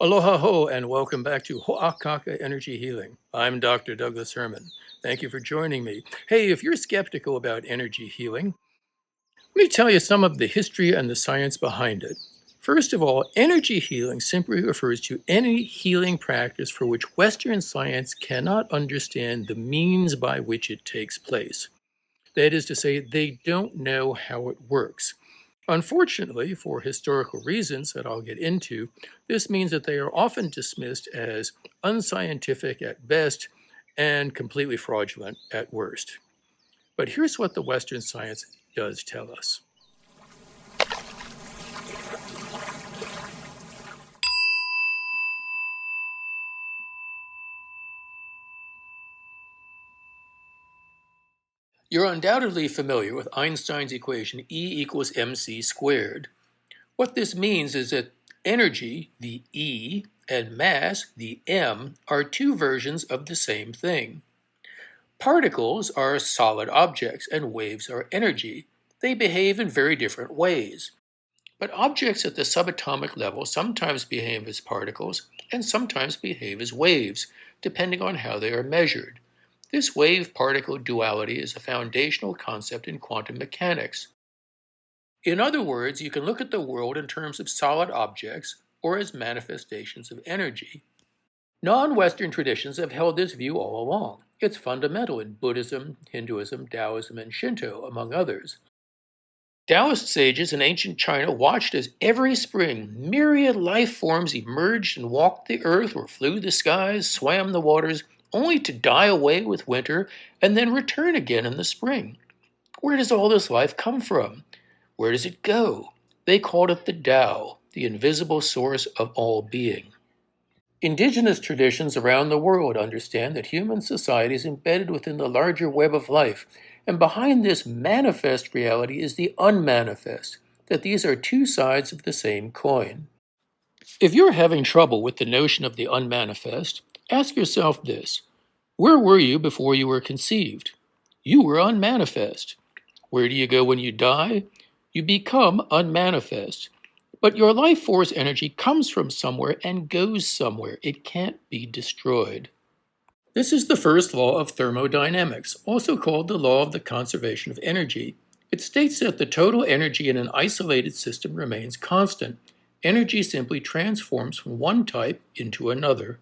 Aloha ho, and welcome back to Ho'akaka Energy Healing. I'm Dr. Douglas Herman. Thank you for joining me. Hey, if you're skeptical about energy healing, let me tell you some of the history and the science behind it. First of all, energy healing simply refers to any healing practice for which Western science cannot understand the means by which it takes place. That is to say, they don't know how it works. Unfortunately, for historical reasons that I'll get into, this means that they are often dismissed as unscientific at best and completely fraudulent at worst. But here's what the Western science does tell us. You're undoubtedly familiar with Einstein's equation E equals mc squared. What this means is that energy, the E, and mass, the m, are two versions of the same thing. Particles are solid objects and waves are energy. They behave in very different ways. But objects at the subatomic level sometimes behave as particles and sometimes behave as waves, depending on how they are measured. This wave-particle duality is a foundational concept in quantum mechanics. In other words, you can look at the world in terms of solid objects or as manifestations of energy. Non-Western traditions have held this view all along. It's fundamental in Buddhism, Hinduism, Taoism, and Shinto, among others. Taoist sages in ancient China watched as every spring myriad life forms emerged and walked the earth or flew the skies, swam the waters, only to die away with winter and then return again in the spring. Where does all this life come from? Where does it go? They called it the Tao, the invisible source of all being. Indigenous traditions around the world understand that human society is embedded within the larger web of life, and behind this manifest reality is the unmanifest, that these are two sides of the same coin. If you're having trouble with the notion of the unmanifest, ask yourself this: where were you before you were conceived? You were unmanifest. Where do you go when you die? You become unmanifest. But your life force energy comes from somewhere and goes somewhere. It can't be destroyed. This is the first law of thermodynamics, also called the law of the conservation of energy. It states that the total energy in an isolated system remains constant. Energy simply transforms from one type into another.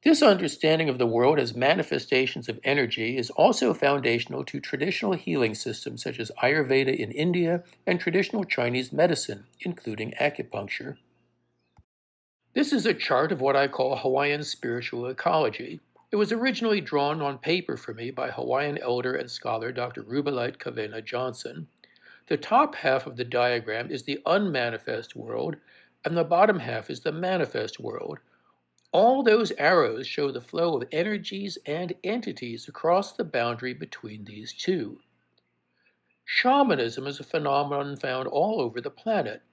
This understanding of the world as manifestations of energy is also foundational to traditional healing systems such as Ayurveda in India and traditional Chinese medicine, including acupuncture. This is a chart of what I call Hawaiian spiritual ecology. It was originally drawn on paper for me by Hawaiian elder and scholar Dr. Rubelite Kavena Johnson. The top half of the diagram is the unmanifest world, and the bottom half is the manifest world. All those arrows show the flow of energies and entities across the boundary between these two. Shamanism is a phenomenon found all over the planet,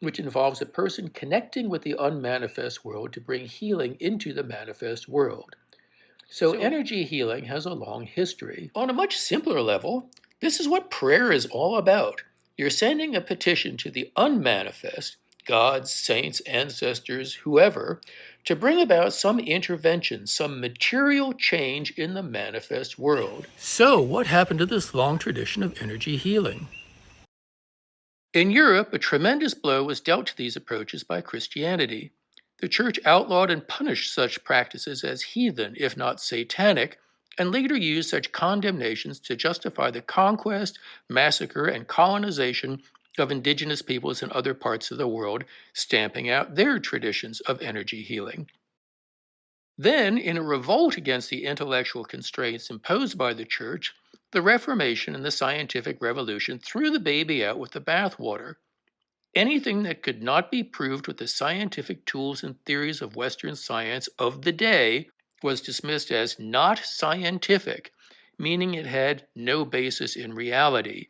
which involves a person connecting with the unmanifest world to bring healing into the manifest world. So energy healing has a long history. On a much simpler level, this is what prayer is all about. You're sending a petition to the unmanifest, gods, saints, ancestors, whoever, to bring about some intervention, some material change in the manifest world. So, what happened to this long tradition of energy healing? In Europe, a tremendous blow was dealt to these approaches by Christianity. The church outlawed and punished such practices as heathen, if not satanic, and later used such condemnations to justify the conquest, massacre, and colonization of indigenous peoples in other parts of the world, stamping out their traditions of energy healing. Then, in a revolt against the intellectual constraints imposed by the church, the Reformation and the scientific revolution threw the baby out with the bathwater. Anything that could not be proved with the scientific tools and theories of Western science of the day was dismissed as not scientific, meaning it had no basis in reality.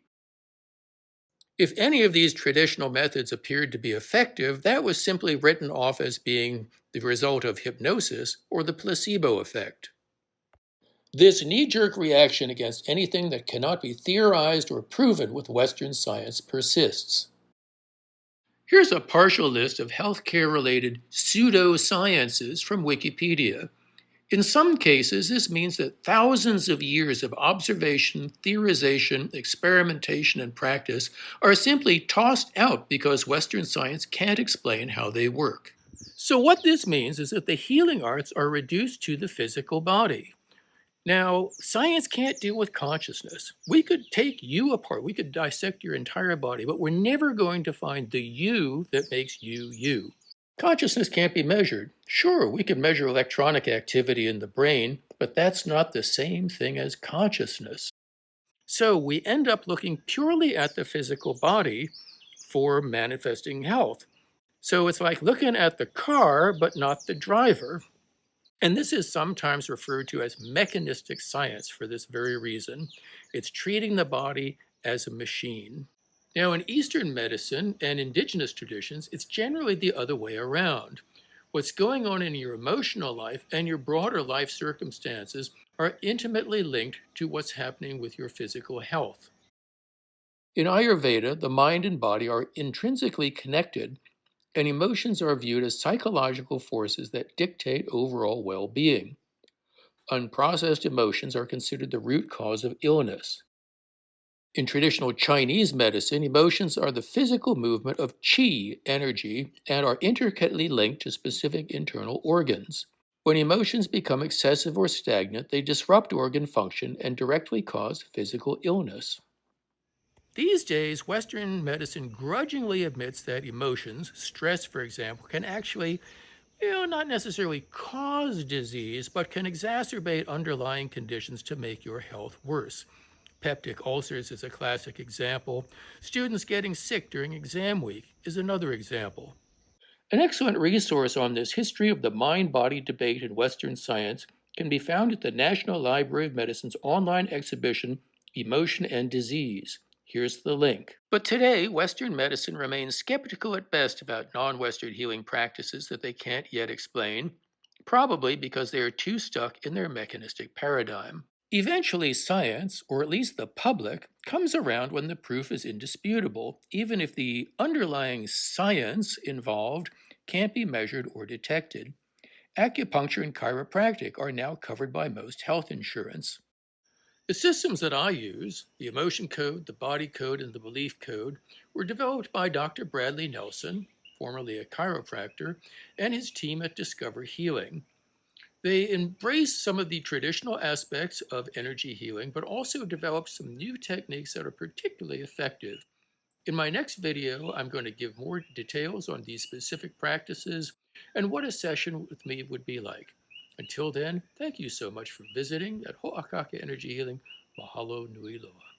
If any of these traditional methods appeared to be effective, that was simply written off as being the result of hypnosis or the placebo effect. This knee-jerk reaction against anything that cannot be theorized or proven with Western science persists. Here's a partial list of healthcare-related pseudosciences from Wikipedia. In some cases, this means that thousands of years of observation, theorization, experimentation, and practice are simply tossed out because Western science can't explain how they work. So, what this means is that the healing arts are reduced to the physical body. Now, science can't deal with consciousness. We could take you apart, we could dissect your entire body, but we're never going to find the you that makes you you. Consciousness can't be measured. Sure, we can measure electronic activity in the brain, but that's not the same thing as consciousness. So we end up looking purely at the physical body for manifesting health. So it's like looking at the car, but not the driver. And this is sometimes referred to as mechanistic science for this very reason. It's treating the body as a machine. Now, in Eastern medicine and indigenous traditions, it's generally the other way around. What's going on in your emotional life and your broader life circumstances are intimately linked to what's happening with your physical health. In Ayurveda, the mind and body are intrinsically connected, and emotions are viewed as psychological forces that dictate overall well being. Unprocessed emotions are considered the root cause of illness. In traditional Chinese medicine, emotions are the physical movement of qi energy and are intricately linked to specific internal organs. When emotions become excessive or stagnant, they disrupt organ function and directly cause physical illness. These days, Western medicine grudgingly admits that emotions, stress for example, can actually, not necessarily cause disease, but can exacerbate underlying conditions to make your health worse. Peptic ulcers is a classic example. Students getting sick during exam week is another example. An excellent resource on this history of the mind-body debate in Western science can be found at the National Library of Medicine's online exhibition, Emotion and Disease. Here's the link. But today, Western medicine remains skeptical at best about non-Western healing practices that they can't yet explain, probably because they are too stuck in their mechanistic paradigm. Eventually, science, or at least the public, comes around when the proof is indisputable, even if the underlying science involved can't be measured or detected. Acupuncture and chiropractic are now covered by most health insurance. The systems that I use, the emotion code, the body code, and the belief code, were developed by Dr. Bradley Nelson, formerly a chiropractor, and his team at Discover Healing. They embrace some of the traditional aspects of energy healing, but also develop some new techniques that are particularly effective. In my next video, I'm going to give more details on these specific practices and what a session with me would be like. Until then, thank you so much for visiting at Ho'akaka Energy Healing. Mahalo nui loa.